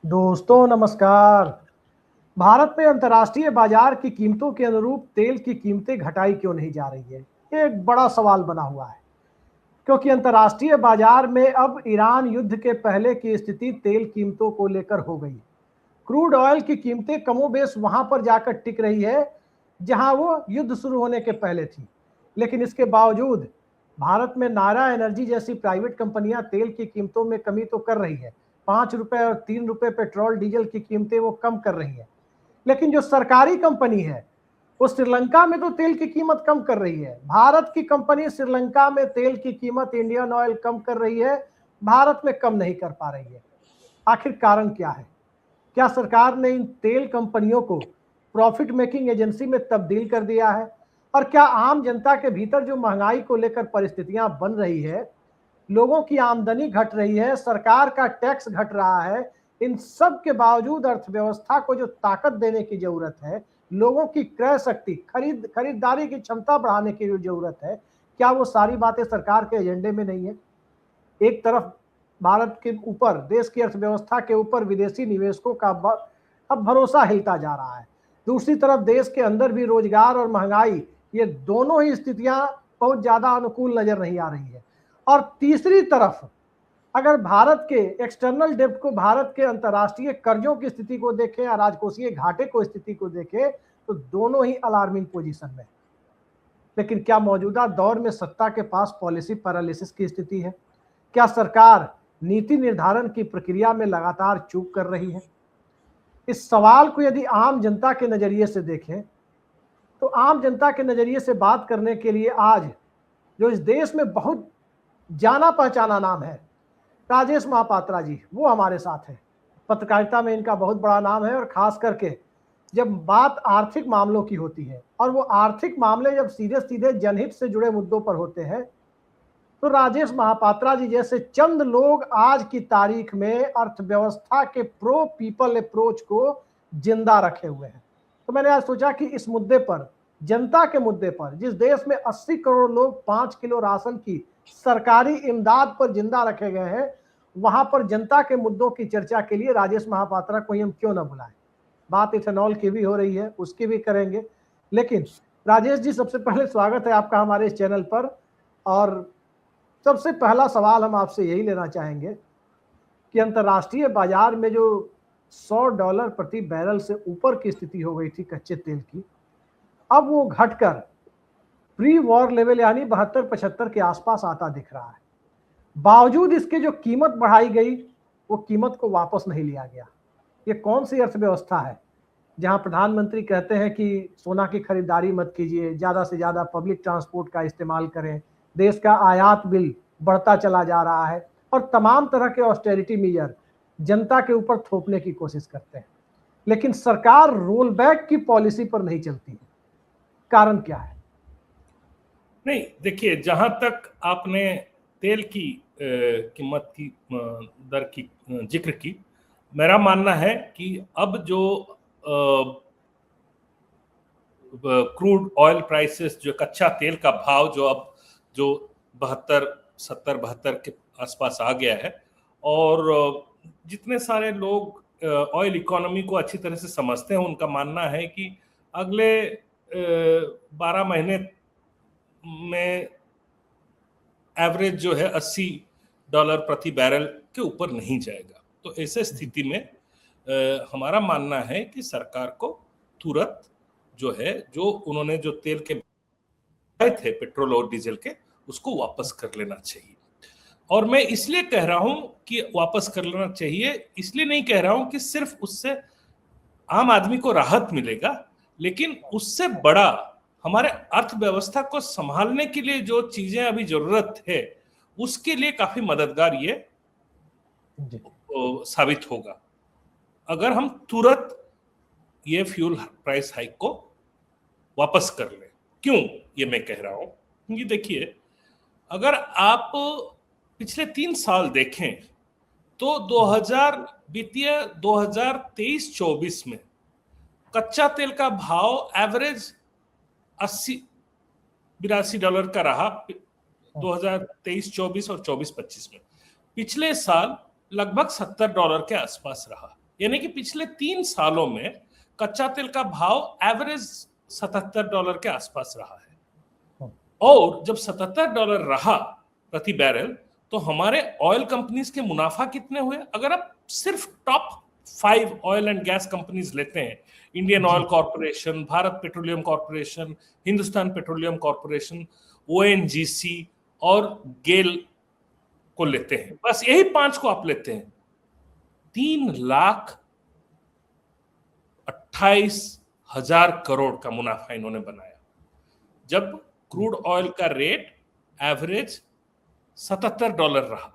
दोस्तों नमस्कार। भारत में अंतर्राष्ट्रीय बाजार की कीमतों के अनुरूप तेल की कीमतें घटाई क्यों नहीं जा रही है, ये एक बड़ा सवाल बना हुआ है। क्योंकि अंतर्राष्ट्रीय बाजार में अब ईरान युद्ध के पहले की स्थिति तेल कीमतों को लेकर हो गई। क्रूड ऑयल की कीमतें कमोबेश वहां पर जाकर टिक रही है जहां वो युद्ध शुरू होने के पहले थी। लेकिन इसके बावजूद भारत में नायरा एनर्जी जैसी प्राइवेट कंपनियां तेल की कीमतों में कमी तो कर रही है। 5 रुपए और 3 रुपए पेट्रोल डीजल की कीमतें वो कम कर रही है। लेकिन जो सरकारी कंपनी है वो श्रीलंका में तो तेल की कीमत कम कर रही है। भारत की कंपनी श्रीलंका में तेल की कीमत इंडियन ऑयल कम कर रही है, भारत में कम नहीं कर पा रही है। आखिर कारण क्या है? क्या सरकार ने इन तेल कंपनियों को प्रॉफिट मेकिंग एजेंसी में तब्दील कर दिया है? और क्या आम जनता के भीतर जो महंगाई को लेकर परिस्थितियां बन रही है, लोगों की आमदनी घट रही है, सरकार का टैक्स घट रहा है, इन सब के बावजूद अर्थव्यवस्था को जो ताकत देने की जरूरत है, लोगों की क्रय शक्ति, खरीदारी की क्षमता बढ़ाने की जो जरूरत है, क्या वो सारी बातें सरकार के एजेंडे में नहीं है? एक तरफ भारत के ऊपर, देश की अर्थव्यवस्था के ऊपर विदेशी निवेशकों का अब भरोसा हिलता जा रहा है। दूसरी तरफ देश के अंदर भी रोजगार और महंगाई, ये दोनों ही स्थितियां बहुत ज्यादा अनुकूल नजर नहीं आ रही है। और तीसरी तरफ अगर भारत के एक्सटर्नल डेब्ट को, भारत के अंतर्राष्ट्रीय कर्जों की स्थिति को देखें या राजकोषीय घाटे को स्थिति को देखें, तो दोनों ही अलार्मिंग पोजीशन में। लेकिन क्या मौजूदा दौर में सत्ता के पास पॉलिसी पैरालिसिस की स्थिति है? क्या सरकार नीति निर्धारण की प्रक्रिया में लगातार चूक कर रही है? इस सवाल को यदि आम जनता के नजरिए से देखें, तो आम जनता के नजरिए से बात करने के लिए आज जो इस देश में बहुत जाना पहचाना नाम है, राजेश महापात्रा जी, वो हमारे साथ है। पत्रकारिता में इनका बहुत बड़ा नाम है और खास करके जब बात आर्थिक मामलों की होती है और वो आर्थिक मामले जब सीधे सीधे जनहित से जुड़े मुद्दों पर होते हैं, तो राजेश महापात्रा जी जैसे चंद लोग आज की तारीख में अर्थव्यवस्था के प्रो पीपल अप्रोच को जिंदा रखे हुए हैं। तो मैंने आज सोचा कि इस मुद्दे पर, जनता के मुद्दे पर, जिस देश में 80 करोड़ लोग 5 किलो राशन की सरकारी इमदाद पर जिंदा रखे गए हैं, वहां पर जनता के मुद्दों की चर्चा के लिए राजेश महापात्रा को हम क्यों ना बुलाएं। बात इथेनॉल की भी हो रही है, उसकी भी करेंगे। लेकिन राजेश जी, सबसे पहले स्वागत है आपका हमारे इस चैनल पर। और सबसे पहला सवाल हम आपसे यही लेना चाहेंगे कि अंतर्राष्ट्रीय बाजार में जो $100 प्रति बैरल से ऊपर की स्थिति हो गई थी कच्चे तेल की, अब वो घटकर प्री वॉर लेवल यानी 72-75 के आसपास आता दिख रहा है। बावजूद इसके जो कीमत बढ़ाई गई, वो कीमत को वापस नहीं लिया गया। ये कौन सी अर्थव्यवस्था है जहां प्रधानमंत्री कहते हैं कि सोना की खरीदारी मत कीजिए, ज्यादा से ज्यादा पब्लिक ट्रांसपोर्ट का इस्तेमाल करें, देश का आयात बिल बढ़ता चला जा रहा है और तमाम तरह के ऑस्टेरिटी मेजर जनता के ऊपर थोपने की कोशिश करते हैं, लेकिन सरकार रोल बैक की पॉलिसी पर नहीं चलती है। कारण क्या है? नहीं, देखिए, जहां तक आपने तेल की कीमत की दर की जिक्र की, मेरा मानना है कि अब जो क्रूड ऑयल प्राइसेस, जो कच्चा तेल का भाव जो अब जो 72 के आसपास आ गया है, और जितने सारे लोग ऑयल इकोनॉमी को अच्छी तरह से समझते हैं, उनका मानना है कि अगले 12 महीने में एवरेज जो है $80 प्रति बैरल के ऊपर नहीं जाएगा। तो ऐसे स्थिति में हमारा मानना है कि सरकार को तुरंत जो है, जो उन्होंने जो तेल के थे, पेट्रोल और डीजल के, उसको वापस कर लेना चाहिए। और मैं इसलिए कह रहा हूं कि वापस कर लेना चाहिए, इसलिए नहीं कह रहा हूं कि सिर्फ उससे आम आदमी को राहत मिलेगा, लेकिन उससे बड़ा हमारे अर्थव्यवस्था को संभालने के लिए जो चीजें अभी जरूरत है, उसके लिए काफी मददगार ये साबित होगा अगर हम तुरंत ये फ्यूल प्राइस हाइक को वापस कर लें। क्यों ये मैं कह रहा हूं? क्योंकि देखिए, अगर आप पिछले 3 साल देखें तो 2023-24 में कच्चा तेल का भाव एवरेज $82 का रहा 2023-24 और 24-25 में। पिछले साल लगभग $70 के आसपास रहा। यानी कि पिछले 3 सालों में कच्चा तेल का भाव एवरेज $77 के आसपास रहा है। और जब $77 रहा प्रति बैरल, तो हमारे ऑयल कंपनीज के मुनाफा कितने हुए? अगर आप सिर्फ top 5 oil and gas companies लेते हैं, Indian oil corporation, Bharat petroleum corporation, Hindustan petroleum corporation, ONGC और गेल को लेते हैं, बस यही 5 को आप लेते हैं, 3,28,000 करोड़ का मुनाफा इन्होंने बनाया, जब क्रूड ऑयल का रेट एवरेज $77 रहा।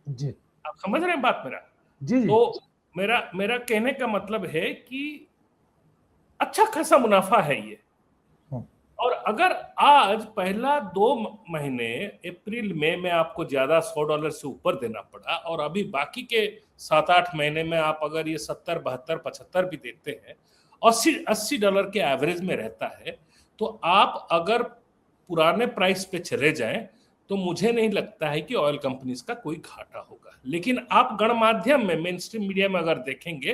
जी, आप समझ रहे हैं बात मेरा? जी, जी। तो मेरा कहने का मतलब है कि अच्छा खासा मुनाफा है ये। और अगर आज पहला 2 महीने अप्रैल में आपको ज्यादा $100 से ऊपर देना पड़ा, और अभी बाकी के 7-8 महीने में आप अगर ये 70, 72, 75 भी देते हैं, $80 के एवरेज में रहता है, तो आप अगर पुराने प्राइस पे चले जाएं तो मुझे नहीं लगता है कि ऑयल कंपनीज का कोई घाटा होगा। लेकिन आप गणमाध्यम में, मेन स्ट्रीम मीडिया में अगर देखेंगे,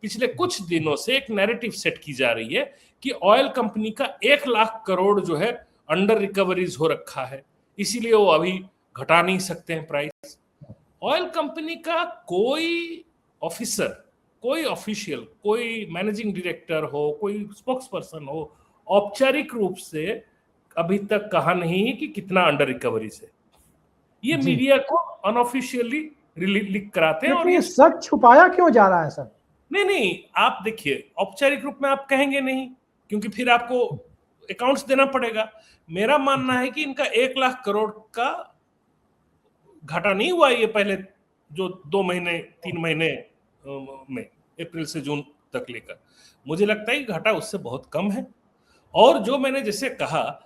पिछले कुछ दिनों से एक नैरेटिव सेट की जा रही है कि ऑयल कंपनी का 1 लाख करोड़ जो है अंडर रिकवरीज हो रखा है, इसीलिए वो अभी घटा नहीं सकते हैं प्राइस। ऑयल कंपनी का कोई ऑफिसर, कोई ऑफिशियल, कोई मैनेजिंग डायरेक्टर हो, कोई स्पोक्स पर्सन हो, औपचारिक रूप से अभी तक कहा नहीं कि कितना अंडर रिकवरीज है। ये मीडिया को अनऑफिशियली लीक कराते हैं। और ये सच छुपाया क्यों जा रहा है सर? नहीं, आप देखिए, औपचारिक रूप में आप कहेंगे नहीं, क्योंकि फिर आपको अकाउंट्स देना पड़ेगा। मेरा मानना है कि इनका 1 लाख करोड़ का घाटा नहीं हुआ ये पहले जो 2 महीने 3 महीने में, अप्रैल से जून तक लेकर। मुझे लगता है कि घाटा उससे बहुत कम है। और जो मैंने जैसे कहा,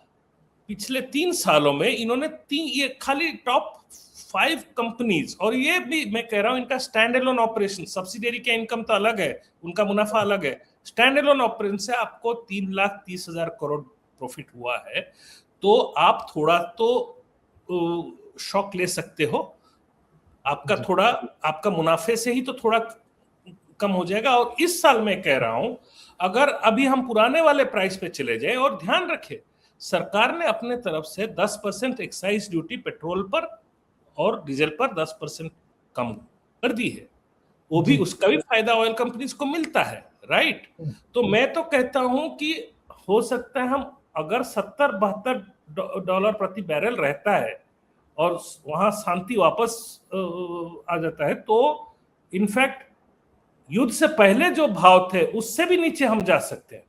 पिछले 3 सालों में इन्होंने ये खाली टॉप 5 कंपनीज, और ये भी मैं कह रहा हूं इनका स्टैंड एलोन ऑपरेशन, सब्सिडियरी का इनकम तो अलग है, उनका मुनाफा अलग है, स्टैंड एलोन ऑपरेशन से आपको 3,30,000 करोड़ प्रॉफिट हुआ है। तो आप थोड़ा तो शॉक ले सकते हो, आपका मुनाफे से ही तो थोड़ा कम हो जाएगा। और इस साल मैं कह रहा हूं, अगर अभी हम पुराने वाले प्राइस पे चले जाएं, और ध्यान रखें सरकार ने अपने तरफ से 10% एक्साइज ड्यूटी पेट्रोल पर और डीजल पर 10% कम कर दी है, वो भी, उसका भी फायदा ऑयल कंपनीज को मिलता है, राइट? तो मैं तो कहता हूं कि हो सकता है हम अगर $70-72 प्रति बैरल रहता है और वहां शांति वापस आ जाता है, तो इनफैक्ट युद्ध से पहले जो भाव थे उससे भी नीचे हम जा सकते हैं,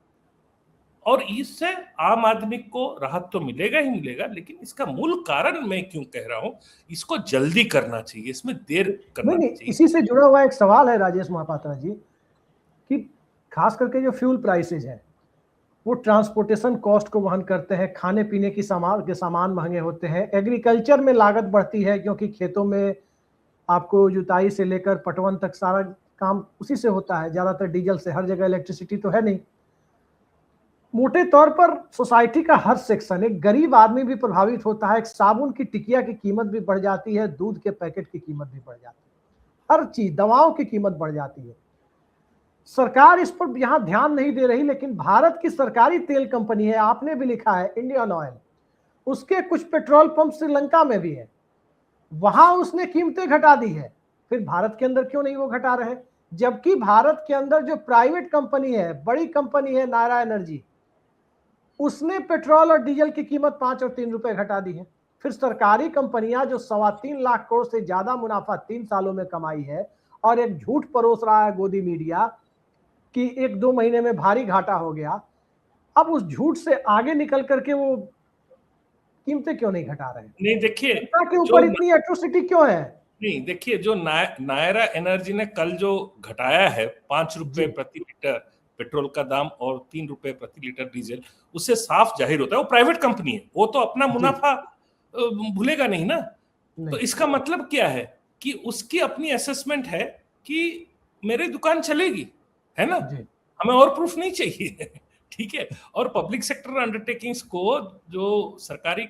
और इससे आम आदमी को राहत तो मिलेगा ही मिलेगा। लेकिन इसका मूल कारण मैं क्यों कह रहा हूं, इसको जल्दी करना चाहिए, इसमें देर करना नहीं चाहिए। इसी से जुड़ा हुआ एक सवाल है राजेश महापात्रा जी, कि खास करके जो फ्यूल प्राइसेज है वो ट्रांसपोर्टेशन कॉस्ट को वहन करते हैं, खाने पीने की सामान महंगे होते हैं, एग्रीकल्चर में लागत बढ़ती है क्योंकि खेतों में आपको जुताई से लेकर पटवन तक सारा काम उसी से होता है, ज्यादातर डीजल से, हर जगह इलेक्ट्रिसिटी तो है नहीं। मोटे तौर पर सोसाइटी का हर सेक्शन, एक गरीब आदमी भी प्रभावित होता है। एक साबुन की टिकिया की कीमत भी बढ़ जाती है, दूध के पैकेट की कीमत भी बढ़ जाती है, हर चीज, दवाओं की कीमत बढ़ जाती है। सरकार इस पर यहां ध्यान नहीं दे रही, लेकिन भारत की सरकारी तेल कंपनी है, आपने भी लिखा है, इंडियन ऑयल, उसके कुछ पेट्रोल पंप श्रीलंका में भी है, वहां उसने कीमतें घटा दी है। फिर भारत के अंदर क्यों नहीं वो घटा रहे? जबकि भारत के अंदर जो प्राइवेट कंपनी है, बड़ी कंपनी है नायरा एनर्जी, उसने पेट्रोल और डीजल की कीमत 5 और 3 रुपए घटा दी है। फिर सरकारी कंपनियां जो 3.25 लाख करोड़ से ज्यादा मुनाफा 3 सालों में कमाई है, और एक झूठ परोस रहा है गोदी मीडिया कि 1-2 महीने में भारी घाटा हो गया, अब उस झूठ से आगे निकल करके वो कीमतें क्यों नहीं घटा रहे? नहीं, देखिए, के ऊपर इतनी एट्रोसिटी क्यों है? नहीं, देखिए, जो नायरा एनर्जी ने कल जो घटाया है 5 रुपए प्रति लीटर पेट्रोल का दाम और 3 रुपए प्रति लीटर डीजल, उससे साफ जाहिर होता है वो प्राइवेट कंपनी है, वो तो अपना मुनाफा भूलेगा नहीं ना। तो इसका मतलब क्या है कि उसकी अपनी असेसमेंट है कि मेरी दुकान चलेगी, है ना, हमें और प्रूफ नहीं चाहिए। ठीक है। और पब्लिक सेक्टर अंडरटेकिंग्स को, जो सरकारी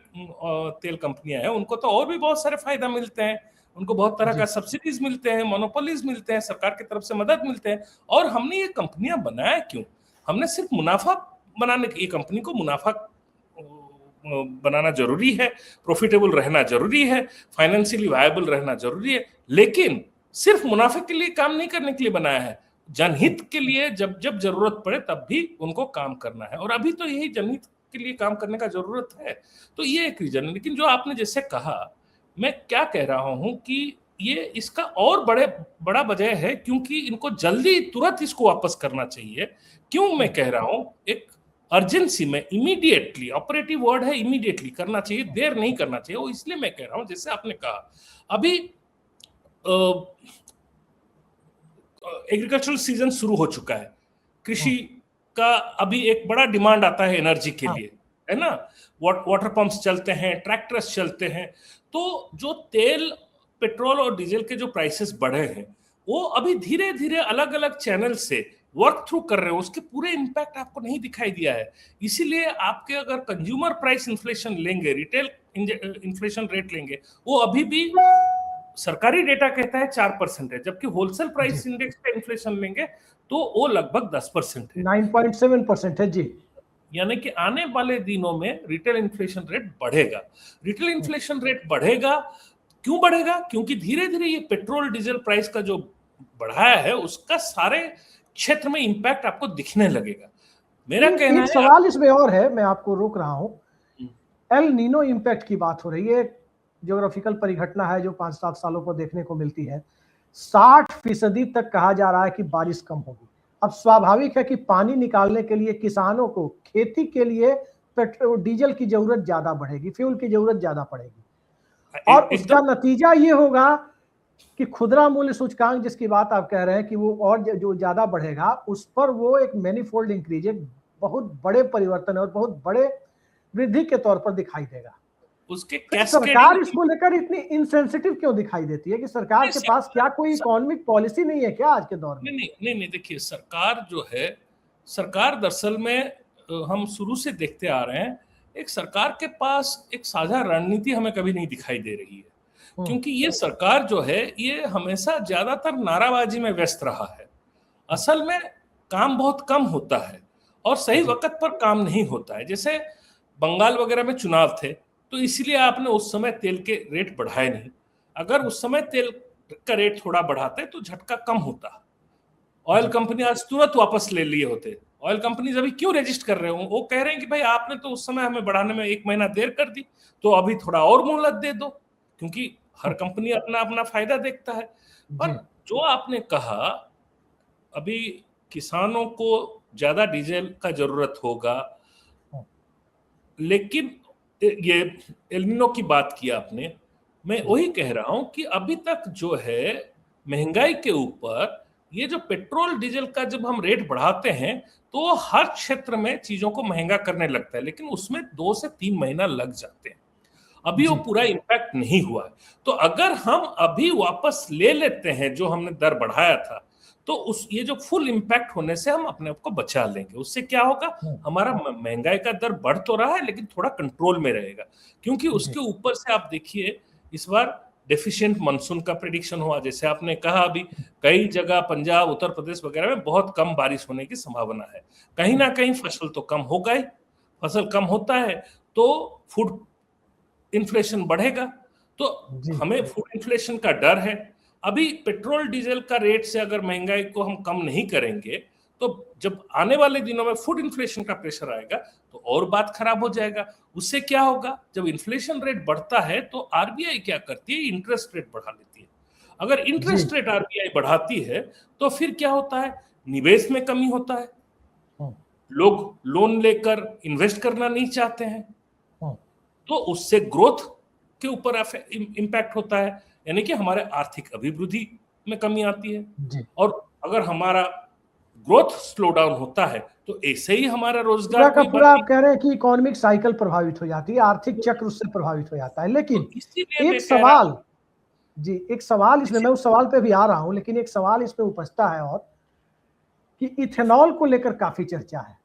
तेल कंपनियां हैं, उनको तो और भी बहुत सारे फायदा मिलते हैं। उनको बहुत तरह जी। का सब्सिडीज मिलते हैं, मोनोपोलीज मिलते हैं, सरकार की तरफ से मदद मिलते हैं। और हमने ये कंपनियां बनाया क्यों? हमने सिर्फ मुनाफा बनाने की, कंपनी को मुनाफा बनाना जरूरी है, प्रॉफिटेबल रहना जरूरी है, फाइनेंशियली वायबल रहना जरूरी है, लेकिन सिर्फ मुनाफे के लिए काम नहीं करने के लिए बनाया है। जनहित के लिए जब जब जरूरत पड़े तब भी उनको काम करना है, और अभी तो यही जनहित के लिए काम करने का जरूरत है। तो ये एक रीजन है। लेकिन जो आपने जैसे कहा, मैं क्या कह रहा हूं कि ये इसका और बड़ा वजह है, क्योंकि इनको जल्दी तुरंत इसको वापस करना चाहिए। क्यों मैं कह रहा हूं? एक अर्जेंसी में इमीडिएटली, ऑपरेटिव वर्ड है इमीडिएटली करना चाहिए, देर नहीं करना चाहिए। वो इसलिए मैं कह रहा हूं, जैसे आपने कहा अभी एग्रीकल्चरल सीजन शुरू हो चुका है, कृषि का अभी एक बड़ा डिमांड आता है एनर्जी के लिए, है ना? वाटर पंप्स चलते हैं, ट्रैक्टर्स चलते हैं। तो जो तेल, पेट्रोल और डीजल के जो प्राइसेस बढ़े हैं, वो अभी धीरे धीरे अलग अलग चैनल से वर्क थ्रू कर रहे हैं। उसके पूरे इम्पैक्ट आपको नहीं दिखाई दिया है। इसीलिए आपके अगर कंज्यूमर प्राइस इन्फ्लेशन लेंगे, रिटेल इन्फ्लेशन रेट लेंगे, वो अभी भी सरकारी डेटा कहता है 4% है, जबकि होलसेल प्राइस इंडेक्स पे इन्फ्लेशन लेंगे तो वो लगभग 10% है, 9.7% है जी। यानी कि आने वाले दिनों में रिटेल इन्फ्लेशन रेट बढ़ेगा। रिटेल इन्फ्लेशन रेट बढ़ेगा, क्यों बढ़ेगा? क्योंकि धीरे धीरे ये पेट्रोल डीजल प्राइस का जो बढ़ाया है, उसका सारे क्षेत्र में इंपैक्ट आपको दिखने लगेगा। मेरा कहना है, एक सवाल इसमें और है, मैं आपको रोक रहा हूं। एल नीनो इम्पैक्ट की बात हो रही है, ज्योग्राफिकल परिघटना है जो 5-7 सालों पर देखने को मिलती है। 60% तक कहा जा रहा है कि बारिश कम होगी। अब स्वाभाविक है कि पानी निकालने के लिए किसानों को खेती के लिए पेट्रोल डीजल की जरूरत ज्यादा बढ़ेगी, फ्यूल की जरूरत ज्यादा पड़ेगी, और उसका नतीजा ये होगा कि खुदरा मूल्य सूचकांक जिसकी बात आप कह रहे हैं कि वो और जो ज्यादा बढ़ेगा, उस पर वो एक मैनीफोल्ड इंक्रीज, एक बहुत बड़े परिवर्तन और बहुत बड़े वृद्धि के तौर पर दिखाई देगा। उसके सरकार इसको लेकर इतनी इनसेंसिटिव क्यों दिखाई देती है? कि सरकार के पास क्या कोई इकोनॉमिक पॉलिसी नहीं है क्या आज के दौर में? नहीं, देखिए, सरकार जो है, सरकार दरअसल में हम शुरू से देखते आ रहे हैं, एक सरकार के पास एक साझा रणनीति हमें कभी नहीं दिखाई दे रही है। क्योंकि ये सरकार जो है, ये हमेशा ज्यादातर नाराबाजी में व्यस्त रहा है। असल में काम बहुत कम होता है और सही वक्त पर काम नहीं होता है। जैसे बंगाल वगैरह में चुनाव थे, तो इसलिए आपने उस समय तेल के रेट बढ़ाए नहीं। अगर उस समय तेल का रेट थोड़ा बढ़ाते तो झटका कम होता। ऑयल कंपनी आज तुरंत वापस ले लिए होते। ऑयल कंपनी अभी क्यों रजिस्ट कर रहे हो? वो कह रहे हैं कि भाई आपने तो उस समय हमें बढ़ाने में 1 महीना देर कर दी, तो अभी थोड़ा और मोहलत दे दो, क्योंकि हर कंपनी अपना अपना फायदा देखता है। पर जो आपने कहा, अभी किसानों को ज्यादा डीजल का जरूरत होगा, लेकिन ये एल नीनो की बात की आपने, मैं वही कह रहा हूं कि अभी तक जो है महंगाई के ऊपर, ये जो पेट्रोल डीजल का जब हम रेट बढ़ाते हैं तो हर क्षेत्र में चीजों को महंगा करने लगता है, लेकिन उसमें 2 से 3 महीना लग जाते हैं। अभी वो पूरा इम्पैक्ट नहीं हुआ है। तो अगर हम अभी वापस ले लेते हैं जो हमने दर बढ़ाया था, तो उस ये जो फुल इम्पैक्ट होने से हम अपने आप को बचा लेंगे। उससे क्या होगा, हमारा महंगाई का दर बढ़ तो रहा है लेकिन थोड़ा कंट्रोल में रहेगा। क्योंकि उसके ऊपर से आप देखिए, इस बार डेफिशिएंट मानसून का प्रेडिक्शन हुआ। जैसे आपने कहा, अभी कई जगह पंजाब, उत्तर प्रदेश वगैरह में बहुत कम बारिश होने की संभावना है। कहीं ना कहीं फसल तो कम हो गई। फसल कम होता है तो फूड इन्फ्लेशन बढ़ेगा। तो हमें फूड इन्फ्लेशन का डर है। अभी पेट्रोल डीजल का रेट से अगर महंगाई को हम कम नहीं करेंगे, तो जब आने वाले दिनों में फूड इन्फ्लेशन का प्रेशर आएगा तो और बात खराब हो जाएगा। उससे क्या होगा, जब इन्फ्लेशन रेट बढ़ता है तो आरबीआई क्या करती है, इंटरेस्ट रेट बढ़ा लेती है। अगर इंटरेस्ट रेट आरबीआई बढ़ाती है तो फिर क्या होता है, निवेश में कमी होता है। लोग लोन लेकर इन्वेस्ट करना नहीं चाहते हैं, तो उससे ग्रोथ के ऊपर इम्पैक्ट होता है, यानी कि हमारे आर्थिक अभिवृद्धि में कमी आती है। और अगर हमारा ग्रोथ स्लो डाउन होता है तो ऐसे ही हमारा रोजगार का पूरा आप कह रहे हैं कि इकोनॉमिक साइकिल प्रभावित हो जाती है, आर्थिक चक्र उससे प्रभावित हो जाता है। लेकिन एक सवाल, जी एक सवाल इसमें, मैं उस सवाल पे भी आ रहा हूं, लेकिन एक सवाल इसमें उपजता है और कि इथेनॉल को लेकर काफी चर्चा है,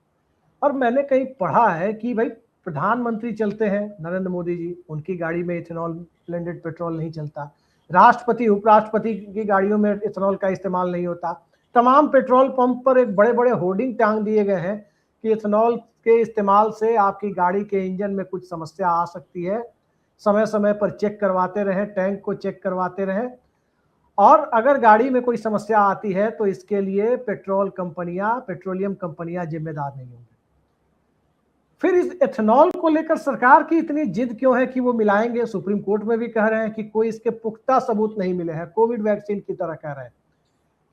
और मैंने कहीं पढ़ा है कि भाई प्रधानमंत्री चलते हैं नरेंद्र मोदी जी, उनकी गाड़ी में इथेनॉल ब्लेंडेड पेट्रोल नहीं चलता। राष्ट्रपति उपराष्ट्रपति की गाड़ियों में इथेनॉल का इस्तेमाल नहीं होता। तमाम पेट्रोल पंप पर एक बड़े बड़े होर्डिंग टांग दिए गए हैं कि इथेनॉल के इस्तेमाल से आपकी गाड़ी के इंजन में कुछ समस्या आ सकती है, समय समय पर चेक करवाते रहें, टैंक को चेक करवाते रहें, और अगर गाड़ी में कोई समस्या आती है तो इसके लिए पेट्रोलियम कंपनियां जिम्मेदार नहीं होंगी। फिर इस एथेनॉल को लेकर सरकार की इतनी जिद क्यों है कि वो मिलाएंगे? सुप्रीम कोर्ट में भी कह रहे हैं कि कोई इसके पुख्ता सबूत नहीं मिले हैं, कोविड वैक्सीन की तरह कह रहे हैं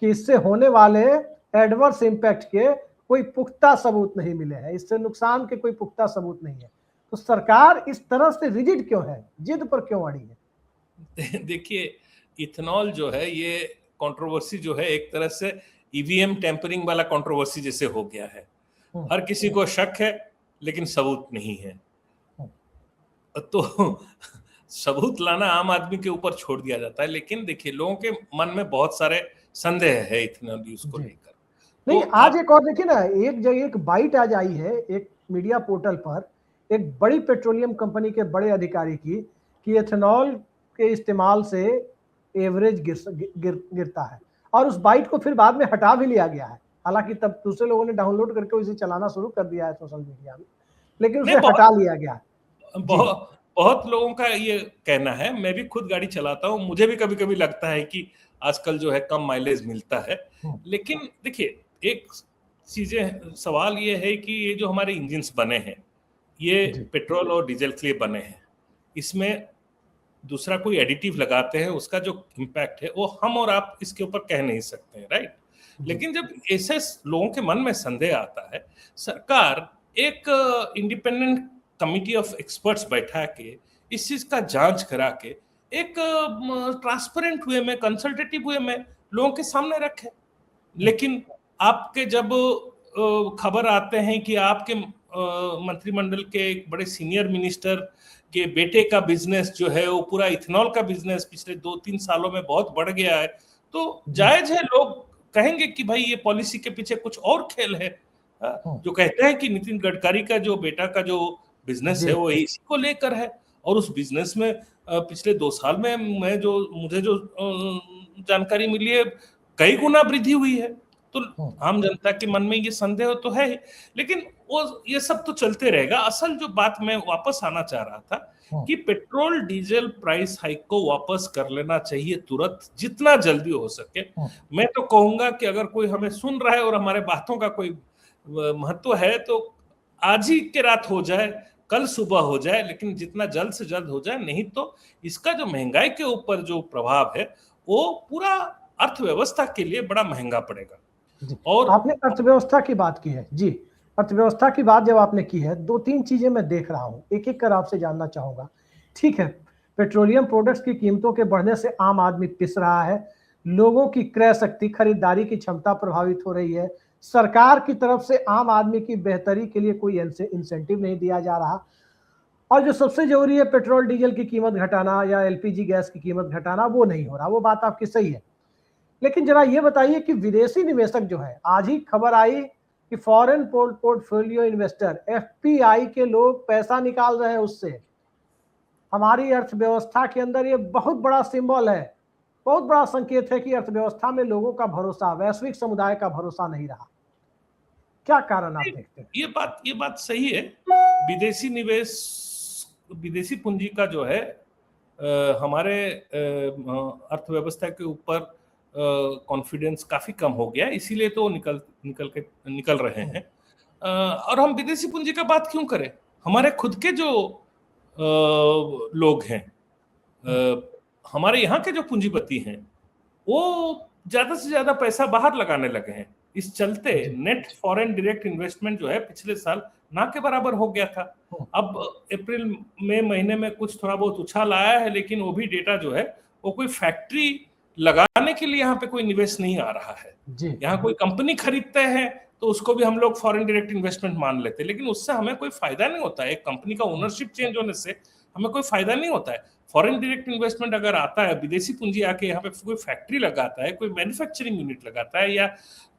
कि इससे होने वाले एडवर्स इंपैक्ट के कोई पुख्ता सबूत नहीं मिले हैं, इससे नुकसान के कोई पुख्ता सबूत नहीं है। तो सरकार इस तरह से रिजिड क्यों है, जिद पर क्यों अड़ी है? देखिए, इथेनॉल जो है ये कंट्रोवर्सी जो है एक तरह से ईवीएम टेम्परिंग वाला कंट्रोवर्सी जैसे हो गया है। हर किसी को शक है लेकिन सबूत नहीं है, तो सबूत लाना आम आदमी के ऊपर छोड़ दिया जाता है। लेकिन देखिए, लोगों के मन में बहुत सारे संदेह है इथेनॉल यूज को लेकर। नहीं, आज एक और देखिए ना, एक जगह एक बाइट आज आई है एक मीडिया पोर्टल पर एक बड़ी पेट्रोलियम कंपनी के बड़े अधिकारी की कि इथेनॉल के इस्तेमाल से एवरेज गिरता है, और उस बाइट को फिर बाद में हटा भी लिया गया है। हालांकि तब दूसरे लोगों ने डाउनलोड करके उसे चलाना शुरू कर दिया है सोशल मीडिया में, लेकिन उसे हटा लिया गया। बहुत लोगों का ये कहना है, मैं भी खुद गाड़ी चलाता हूँ, मुझे भी कभी कभी लगता है कि आजकल जो है कम माइलेज मिलता है। लेकिन देखिए, एक सवाल ये है कि ये जो हमारे इंजन्स बने हैं ये पेट्रोल और डीजल के लिए बने हैं, इसमें दूसरा कोई एडिटिव लगाते हैं, उसका जो इम्पैक्ट है वो हम और आप इसके ऊपर कह नहीं सकते हैं, राइट? लेकिन जब ऐसे लोगों के मन में संदेह आता है, सरकार एक इंडिपेंडेंट कमिटी ऑफ एक्सपर्ट्स बैठा के इस चीज का जांच करा के एक ट्रांसपेरेंट वे में, कंसल्टेटिव वे में लोगों के सामने रखे। लेकिन आपके जब खबर आते हैं कि आपके मंत्रिमंडल के एक बड़े सीनियर मिनिस्टर के बेटे का बिजनेस जो है वो पूरा इथेनॉल का बिजनेस पिछले 2-3 सालों में बहुत बढ़ गया है, तो जायज है लोग कहेंगे कि भाई ये पॉलिसी के पीछे कुछ और खेल है। जो कहते हैं कि नितिन गडकरी का जो बेटा का जो बिजनेस है वो इसी को लेकर है, और उस बिजनेस में पिछले 2 साल में मुझे जो जानकारी मिली है कई गुना वृद्धि हुई है। तो आम जनता के मन में ये संदेह तो है ही, लेकिन वो ये सब तो चलते रहेगा। असल जो बात मैं वापस आना चाह रहा था कि पेट्रोल डीजल प्राइस हाइक को वापस कर लेना चाहिए तुरंत, जितना जल्दी हो सके। मैं तो कहूंगा कि अगर कोई हमें सुन रहा है और हमारे बातों का कोई महत्व है तो आज ही के रात हो जाए, कल सुबह हो जाए, लेकिन जितना जल्द से जल्द हो जाए, नहीं तो इसका जो महंगाई के ऊपर जो प्रभाव है वो पूरा अर्थव्यवस्था के लिए बड़ा महंगा पड़ेगा। और आपने अर्थव्यवस्था की बात की है जी, अर्थव्यवस्था की बात जब आपने की है, 2-3 चीजें मैं देख रहा हूं, एक एक कर आपसे जानना चाहूंगा। ठीक है, पेट्रोलियम प्रोडक्ट्स की कीमतों के बढ़ने से आम आदमी पिस रहा है, लोगों की क्रय शक्ति, खरीदारी की क्षमता प्रभावित हो रही है, सरकार की तरफ से आम आदमी की बेहतरी के लिए कोई इंसेंटिव नहीं दिया जा रहा, और जो सबसे जरूरी है पेट्रोल डीजल की कीमत घटाना या एलपीजी गैस की कीमत घटाना, वो नहीं हो रहा। वो बात आपकी सही है, लेकिन जरा ये बताइए कि विदेशी निवेशक जो है, आज ही खबर आई कि फॉरेन पोर्टफोलियो इन्वेस्टर एफपीआई के लोग पैसा निकाल रहे हैं उससे। हमारी अर्थव्यवस्था के अंदर ये बहुत बड़ा सिंबल है, बहुत बड़ा संकेत है कि अर्थव्यवस्था में लोगों का भरोसा, वैश्विक समुदाय का भरोसा नहीं रहा। क्या कारण आप देखते हैं? ये बात सही है। विदेशी निवेश, विदेशी पूंजी का जो है हमारे अर्थव्यवस्था के ऊपर कॉन्फिडेंस काफी कम हो गया, इसीलिए तो निकल रहे हैं। और हम विदेशी पूंजी का बात क्यों करें? हमारे खुद के जो लोग हैं, हमारे यहाँ के जो पूंजीपति हैं, वो ज्यादा से ज्यादा पैसा बाहर लगाने लगे हैं। इस चलते नेट फॉरेन डायरेक्ट इन्वेस्टमेंट जो है पिछले साल ना के बराबर हो गया था। अब अप्रैल मई महीने में कुछ थोड़ा बहुत उछाल आया है, लेकिन वो भी डेटा जो है वो कोई फैक्ट्री लगाने के लिए यहाँ पे कोई निवेश नहीं आ रहा है। यहाँ कोई कंपनी खरीदते हैं तो उसको भी हम लोग फॉरेन डायरेक्ट इन्वेस्टमेंट मान लेते हैं, लेकिन उससे हमें कोई फायदा नहीं होता है। एक कंपनी का ओनरशिप चेंज होने से हमें कोई फायदा नहीं होता है। फॉरेन डायरेक्ट इन्वेस्टमेंट अगर आता है, विदेशी पूंजी आके यहाँ पे कोई फैक्ट्री लगाता है, कोई मैन्युफैक्चरिंग यूनिट लगाता है या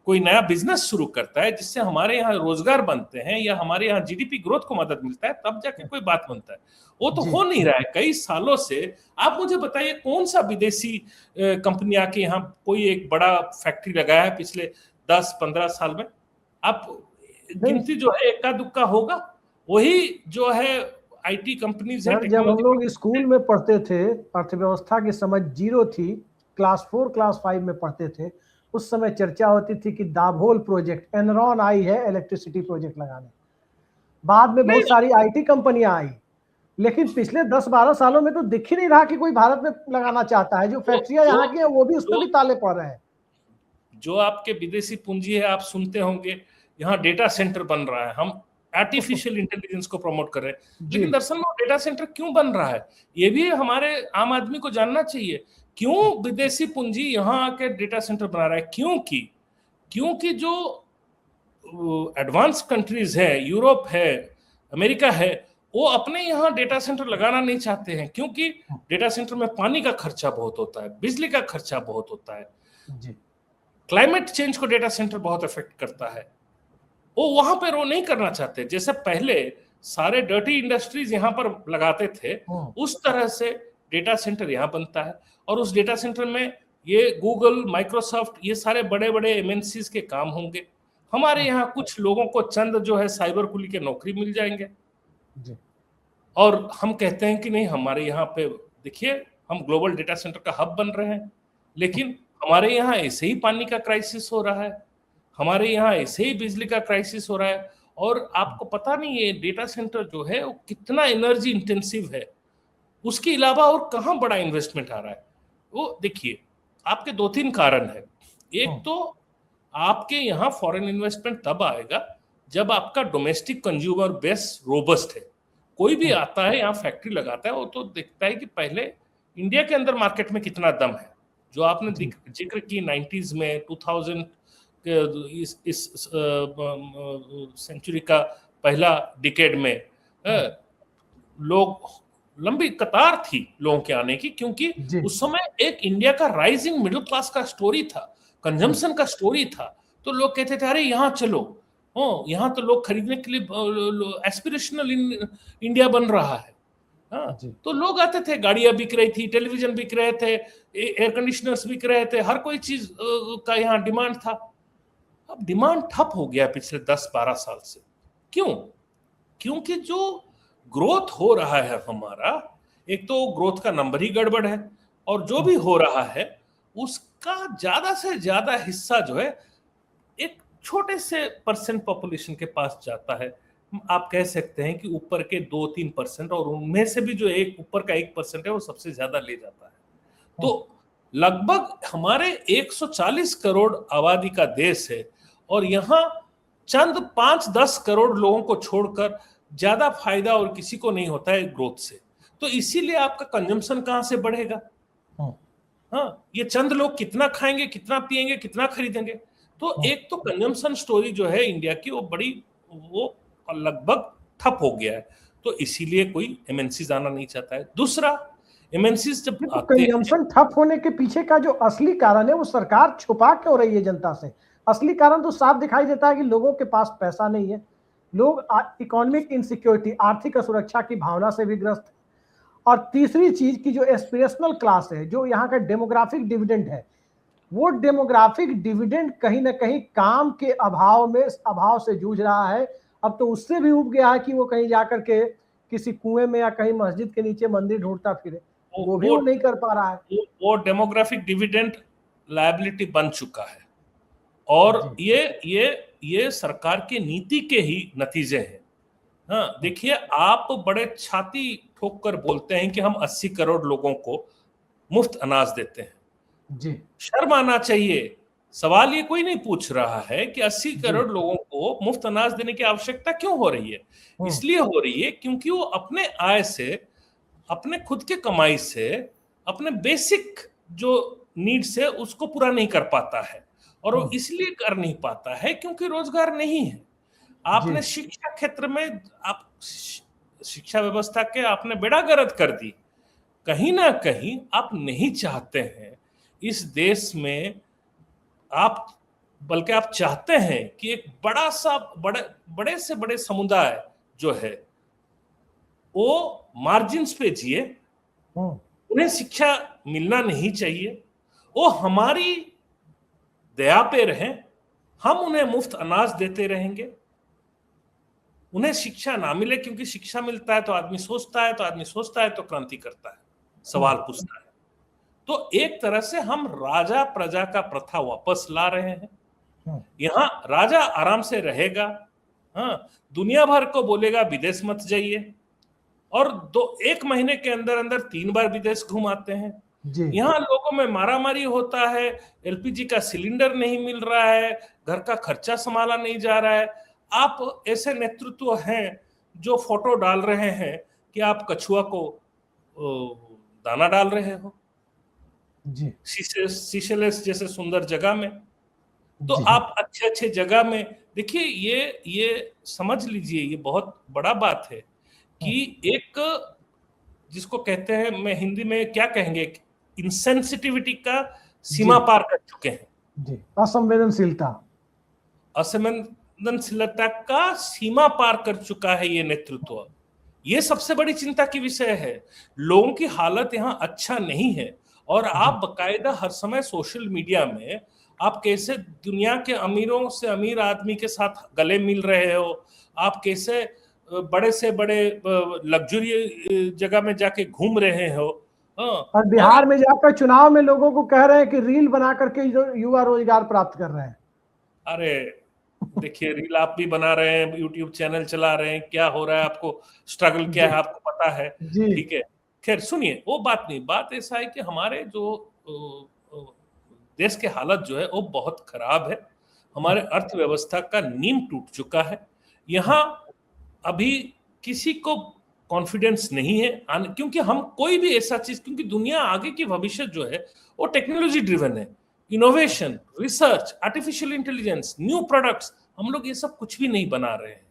कोई नया बिजनेस शुरू करता है जिससे हमारे यहाँ रोजगार बनते हैं या हमारे यहाँ जीडीपी ग्रोथ को मदद मिलता है, तब जाके कोई बात बनता है। वो तो हो नहीं रहा है कई सालों से। आप मुझे बताइए कौन सा विदेशी कंपनी आके यहाँ कोई एक बड़ा फैक्ट्री लगाया है पिछले 10-15 साल में? आप गिनती जो है इक्का दुक्का होगा, वही जो है आईटी कंपनीज है। जब हम लोग स्कूल में पढ़ते थे, अर्थव्यवस्था की समझ जीरो थी, क्लास 4 क्लास 5 में पढ़ते थे, उस समय चर्चा होती थी कि दाभोल प्रोजेक्ट, एनरॉन आई है इलेक्ट्रिसिटी प्रोजेक्ट लगाने। बाद में बहुत सारी आईटी कंपनियां आई, लेकिन पिछले 10-12 सालों में तो दिख ही नहीं रहा कि कोई भारत में लगाना चाहता है। जो फैक्ट्रियां यहाँ की हैं वो भी, उस पर भी ताले पड़ रहे हैं। जो आपके विदेशी पूंजी है, आप सुनते होंगे यहाँ डेटा सेंटर बन रहा है, हम आर्टिफिशियल इंटेलिजेंस को प्रमोट कर रहे हैं, लेकिन दरअसल में डेटा सेंटर क्यों बन रहा है ये भी हमारे आम आदमी को जानना चाहिए। क्यों विदेशी पूंजी यहाँ आके डेटा सेंटर बना रहा है? क्योंकि जो एडवांस कंट्रीज है, यूरोप है, अमेरिका है, वो अपने यहाँ डेटा सेंटर लगाना नहीं चाहते हैं, क्योंकि डेटा सेंटर में पानी का खर्चा बहुत होता है, बिजली का खर्चा बहुत होता है, क्लाइमेट चेंज को डेटा सेंटर बहुत इफेक्ट करता है। वो वहां पर वो नहीं करना चाहते। जैसे पहले सारे डर्टी इंडस्ट्रीज यहाँ पर लगाते थे, उस तरह से डेटा सेंटर यहाँ बनता है, और उस डेटा सेंटर में ये गूगल, माइक्रोसॉफ्ट, ये सारे बड़े बड़े एमएनसीज के काम होंगे। हमारे यहाँ कुछ लोगों को चंद जो है साइबर कुली के नौकरी मिल जाएंगे जी। और हम कहते हैं कि नहीं, हमारे यहाँ पे देखिए हम ग्लोबल डेटा सेंटर का हब बन रहे हैं, लेकिन हमारे यहाँ ऐसे ही पानी का क्राइसिस हो रहा है, हमारे यहाँ ऐसे ही बिजली का क्राइसिस हो रहा है। और आपको पता नहीं है डेटा सेंटर जो है वो कितना एनर्जी इंटेंसिव है, उसके अलावा और कहाँ बड़ा इन्वेस्टमेंट आ रहा है। वो देखिए आपके 2-3 कारण है। एक तो आपके यहाँ फॉरेन इन्वेस्टमेंट तब आएगा जब आपका डोमेस्टिक कंज्यूमर बेस रोबस्ट है। कोई भी आता है यहाँ फैक्ट्री लगाता है, वो तो देखता है कि पहले इंडिया के अंदर मार्केट में कितना दम है। जो आपने जिक्र की 90s में, 2000 इस सेंचुरी का पहला डिकेड में लोग, लंबी कतार थी लोगों के आने की, क्योंकि उस समय एक इंडिया का राइजिंग मिडिल क्लास का स्टोरी था, कंजम्पशन का स्टोरी था। तो लोग कहते थे अरे यहाँ चलो, यहाँ तो लोग खरीदने के लिए एस्पिरेशनल इंडिया बन रहा है। तो लोग आते थे, गाड़ियां बिक रही थी, टेलीविजन बिक रहे थे, एयर कंडीशनर्स बिक रहे थे, हर कोई चीज का यहाँ डिमांड था। अब डिमांड ठप हो गया पिछले 10-12 साल से। क्यों? क्योंकि जो ग्रोथ हो रहा है हमारा, एक तो ग्रोथ का नंबर ही गड़बड़ है, और जो भी हो रहा है उसका ज्यादा से ज्यादा हिस्सा जो है एक छोटे से परसेंट पॉपुलेशन के पास जाता है। आप कह सकते हैं कि ऊपर के 2-3%, और उनमें से भी जो एक ऊपर का 1% है वो सबसे ज्यादा ले जाता है। तो लगभग हमारे 140 करोड़ आबादी का देश है, और यहाँ चंद 5-10 करोड़ लोगों को छोड़कर ज्यादा फायदा और किसी को नहीं होता है ग्रोथ से। तो इसीलिए आपका कंजम्पशन कहां से बढ़ेगा? ये चंद लोग कितना खाएंगे, कितना पिएंगे, कितना खरीदेंगे? तो एक तो कंजम्पशन स्टोरी जो है इंडिया की, वो लगभग ठप हो गया है। तो इसीलिए कोई एमएनसी आना नहीं चाहता है। दूसरा, एमएनसी जब कंजम्पशन ठप होने के पीछे का जो असली कारण है वो सरकार छुपा क्यों रही है जनता से? असली कारण तो साफ दिखाई देता है कि लोगों के पास पैसा नहीं है, लोग इकोनॉमिक इनसिक्योरिटी, आर्थिक असुरक्षा की भावना से भी ग्रस्त है। और तीसरी चीज की जो एस्पिरेशनल क्लास है, जो यहाँ का डेमोग्राफिक डिविडेंड है, वो डेमोग्राफिक डिविडेंड कहीं ना कहीं काम के अभाव से जूझ रहा है। अब तो उससे भी उब गया है कि वो कहीं जाकर के किसी कुएं में या कहीं मस्जिद के नीचे मंदिर ढूंढता फिरे, वो भी वो नहीं कर पा रहा है। वो डेमोग्राफिक डिविडेंड लायबिलिटी बन चुका है, और ये सरकार की नीति के ही नतीजे हैं। हाँ, देखिए आप बड़े छाती ठोक कर बोलते हैं कि हम 80 करोड़ लोगों को मुफ्त अनाज देते हैं जी। शर्म आना चाहिए। सवाल ये कोई नहीं पूछ रहा है कि 80 करोड़ लोगों को मुफ्त अनाज देने की आवश्यकता क्यों हो रही है। इसलिए हो रही है क्योंकि वो अपने आय से, अपने खुद के कमाई से, अपने बेसिक जो नीड से उसको पूरा नहीं कर पाता है। और वो इसलिए कर नहीं पाता है क्योंकि रोजगार नहीं है। आपने शिक्षा क्षेत्र में, आप शिक्षा व्यवस्था के आपने बेड़ागर्द कर दी। कहीं ना कहीं आप नहीं चाहते हैं इस देश में आप बल्कि आप चाहते हैं कि एक बड़ा सा बड़े से बड़े समुदाय जो है वो मार्जिन्स पे जिए, उन्हें शिक्षा मिलना नहीं चाहिए, वो हमारी दया पे रहें, हम उन्हें मुफ्त अनाज देते रहेंगे, उन्हें शिक्षा ना मिले, क्योंकि शिक्षा मिलता है तो आदमी सोचता है, तो आदमी सोचता है तो क्रांति करता है, सवाल पूछता है। तो एक तरह से हम राजा प्रजा का प्रथा वापस ला रहे हैं। यहां राजा आराम से रहेगा, हाँ, दुनिया भर को बोलेगा विदेश मत जाइए, और 1 महीने के अंदर अंदर 3 बार विदेश घुमाते हैं। यहाँ लोगों में मारामारी होता है, एलपीजी का सिलेंडर नहीं मिल रहा है, घर का खर्चा संभाला नहीं जा रहा है। आप ऐसे नेतृत्व हैं जो फोटो डाल रहे हैं कि आप कछुआ को दाना डाल रहे हो जी, सीशेल्स जैसे सुंदर जगह में। तो आप अच्छे अच्छे जगह में देखिए, ये समझ लीजिए, ये बहुत बड़ा बात है कि एक, जिसको कहते हैं, मैं हिंदी में क्या कहेंगे, इंसेंसिटिविटी का सीमा पार कर चुके हैं जी, असंवेदनशीलता का सीमा पार कर चुका है ये नेतृत्व। ये सबसे बड़ी चिंता की विषय है। लोगों की हालत यहाँ अच्छा नहीं है, और आप बकायदा हर समय सोशल मीडिया में आप कैसे दुनिया के अमीरों से अमीर आदमी के साथ गले मिल रहे हो, आप कैसे बड़े से बड़े लग्जरी जगह में जाके घूम रहे हो, और बिहार में जाकर चुनाव में लोगों को कह रहे हैं कि रील बना करके युवा रोजगार प्राप्त कर रहे हैं। अरे देखिए, रील आप भी बना रहे हैं, यूट्यूब चैनल चला रहे हैं, क्या हो रहा है, आपको स्ट्रगल क्या है आपको पता है, ठीक है। खैर सुनिए, वो बात नहीं, बात ऐसा है कि हमारे जो देश के हालत जो है वो बहुत खराब है। हमारे अर्थव्यवस्था का नींव टूट चुका है। यहाँ अभी किसी को कॉन्फिडेंस नहीं है, क्योंकि हम कोई भी ऐसा चीज, क्योंकि दुनिया आगे की भविष्य जो है वो टेक्नोलॉजी ड्रिवन है, innovation, research, artificial intelligence, new products, हम लोग ये सब कुछ भी नहीं बना रहे हैं।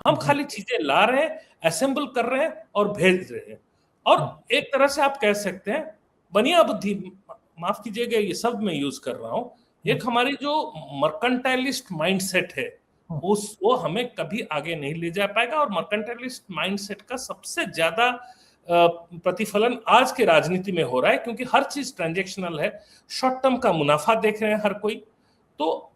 हम खाली चीजें ला रहे हैं, असेंबल कर रहे हैं और भेज रहे हैं। और एक तरह से आप कह सकते हैं बनिया बुद्धि, माफ कीजिएगा ये शब्द मैं यूज कर रहा हूं, एक हमारी जो मर्केंटाइलिस्ट माइंडसेट है वो हमें कभी आगे नहीं ले जा पाएगा। और मर्केंटाइलिस्ट माइंडसेट का सबसे ज्यादा प्रतिफलन आज के राजनीति में हो रहा है, क्योंकि हर चीज ट्रांजैक्शनल है, शॉर्ट टर्म का मुनाफा देख रहे हैं हर कोई। तो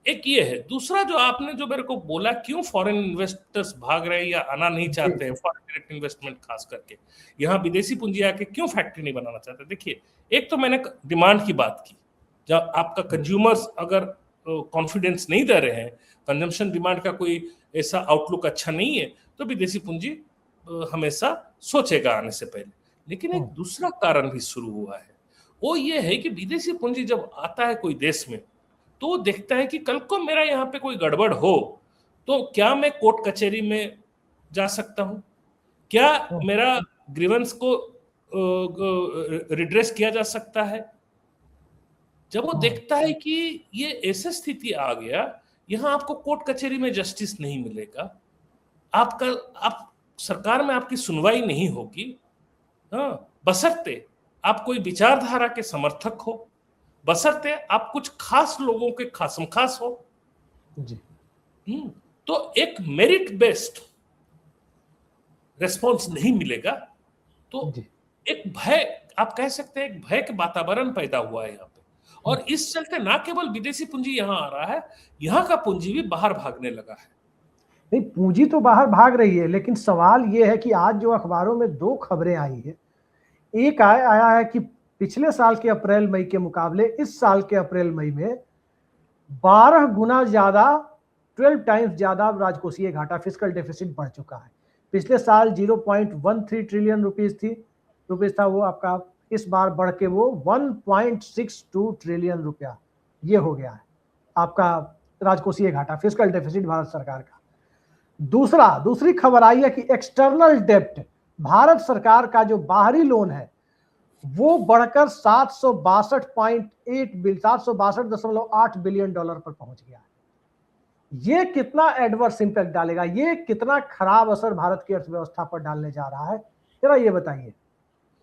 एक ये है। दूसरा जो आपने जो मेरे को बोला, क्यों फॉरेन इन्वेस्टर्स भाग रहे हैं या आना नहीं चाहते हैं, फॉरेन डायरेक्ट इन्वेस्टमेंट खास करके, यहाँ विदेशी पूंजी आके क्यों फैक्ट्री नहीं बनाना चाहते। देखिए, एक तो मैंने डिमांड की बात की, जब आपका कंज्यूमर्स अगर कॉन्फिडेंस नहीं दे रहे हैं, कंजम्पशन डिमांड का कोई ऐसा आउटलुक अच्छा नहीं है, तो विदेशी पूंजी हमेशा सोचेगा आने से पहले। लेकिन एक दूसरा कारण भी शुरू हुआ है, वो ये है कि विदेशी पूंजी जब आता है कोई देश में, तो वो देखता है कि कल को मेरा यहाँ पे कोई गड़बड़ हो तो क्या मैं कोर्ट कचहरी में जा सकता हूँ, क्या मेरा ग्रीवेंस को रिड्रेस किया जा सकता है। जब वो देखता है कि ये ऐसी स्थिति आ गया, यहाँ आपको कोर्ट कचहरी में जस्टिस नहीं मिलेगा, आप सरकार में आपकी सुनवाई नहीं होगी, हाँ, बशर्ते आप कोई विचारधारा के समर्थक हो, बशर्ते आप कुछ खास लोगों के खासम खास हो जी। तो एक मेरिट बेस्ड रेस्पॉन्स नहीं मिलेगा। तो एक भय, आप कह सकते हैं, एक भय के वातावरण पैदा हुआ है यहाँ पे। और इस चलते ना केवल विदेशी पूंजी यहाँ आ रहा है, यहाँ का पूंजी भी बाहर भागने लगा है। नहीं, पूंजी तो बाहर भाग रही है, लेकिन सवाल यह है कि आज जो अखबारों में 2 खबरें आई है, एक आया है कि पिछले साल के अप्रैल मई के मुकाबले इस साल के अप्रैल मई में 12 गुना ज्यादा, 12 टाइम्स ज्यादा राजकोषीय घाटा, फिस्कल डेफिसिट बढ़ चुका है। पिछले साल 0.13 ट्रिलियन रुपीस था वो आपका, इस बार बढ़ के वो 1.62 ट्रिलियन रुपया ये हो गया है आपका राजकोषीय घाटा, फिस्कल डेफिसिट भारत सरकार का। दूसरी खबर आई है कि एक्सटर्नल डेब्ट, भारत सरकार का जो बाहरी लोन है वो बढ़कर 762.8 बिलियन डॉलर पर पहुंच गया है। ये कितना एडवर्स इंपैक्ट डालेगा, ये कितना खराब असर भारत की अर्थव्यवस्था पर डालने जा रहा है, जरा ये बताइए।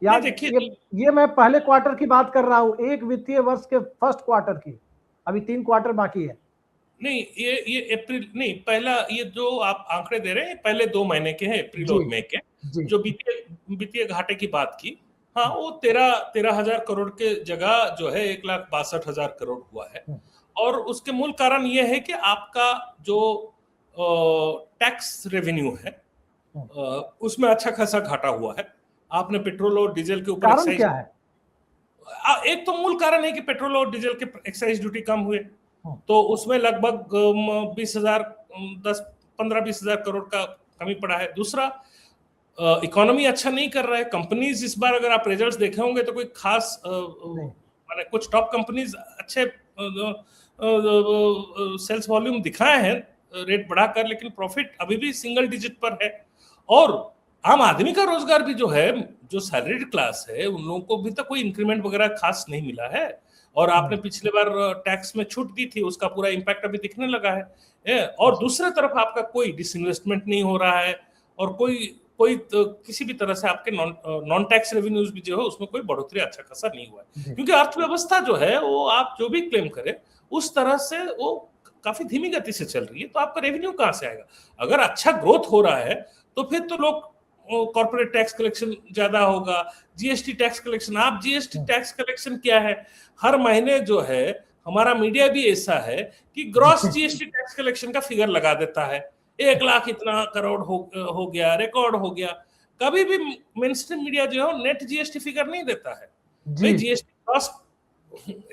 यार ये मैं पहले क्वार्टर की बात कर रहा हूं, एक वित्तीय वर्ष के फर्स्ट क्वार्टर की, अभी 3 क्वार्टर बाकी है। नहीं, ये अप्रैल नहीं, पहला ये जो आप आंकड़े दे रहे हैं पहले 2 महीने के हैं, अप्रैल और मई के। जो वित्तीय घाटे की बात की, हाँ, वो 13,000 करोड़ के जगह जो है 1,62,000 करोड़ हुआ है। और उसके मूल कारण ये है कि आपका जो टैक्स रेवेन्यू है उसमें अच्छा खासा घाटा हुआ है। आपने पेट्रोल और डीजल के ऊपर कारण क्या है? एक तो मूल कारण है कि पेट्रोल और डीजल के एक्साइज ड्यूटी कम हुए, तो उसमें लगभग 20,000 15-20,000 करोड़ का कमी पड़ा है। दूसरा, इकोनॉमी अच्छा नहीं कर रहा है। कंपनीज इस बार अगर आप रिजल्ट्स देखे होंगे तो कोई खास माने कुछ टॉप कंपनीज अच्छे सेल्स वॉल्यूम दिखाए हैं रेट बढ़ाकर, लेकिन प्रॉफिट अभी भी सिंगल डिजिट पर है। और आम आदमी का रोजगार भी जो है, जो सैलरीड क्लास है, उन लोगों को भी तो कोई इंक्रीमेंट वगैरह खास नहीं मिला है। और आपने पिछले बार टैक्स में छूट दी थी, उसका पूरा इम्पैक्ट अभी दिखने लगा है। और दूसरे तरफ आपका कोई डिसइन्वेस्टमेंट नहीं हो रहा है, और कोई तो किसी भी तरह से आपके नॉन टैक्स रेवेन्यूज भी जो है उसमें कोई बढ़ोतरी अच्छा खासा नहीं हुआ है। क्योंकि अर्थव्यवस्था जो है वो आप जो भी क्लेम करें उस तरह से वो काफी धीमी गति से चल रही है, तो आपका रेवेन्यू कहां से आएगा? अगर अच्छा ग्रोथ हो रहा है तो फिर तो लोग कॉर्पोरेट टैक्स कलेक्शन ज्यादा होगा, जीएसटी टैक्स कलेक्शन। आप जीएसटी टैक्स कलेक्शन क्या है, हर महीने जो है हमारा मीडिया भी ऐसा है कि ग्रॉस जीएसटी टैक्स कलेक्शन का फिगर लगा देता है, 1 लाख इतना करोड़ हो गया, रिकॉर्ड हो गया। कभी भी मेन स्ट्रीम मीडिया जो है नेट जीएसटी फिगर नहीं देता है। भाई जीएसटी ग्रॉस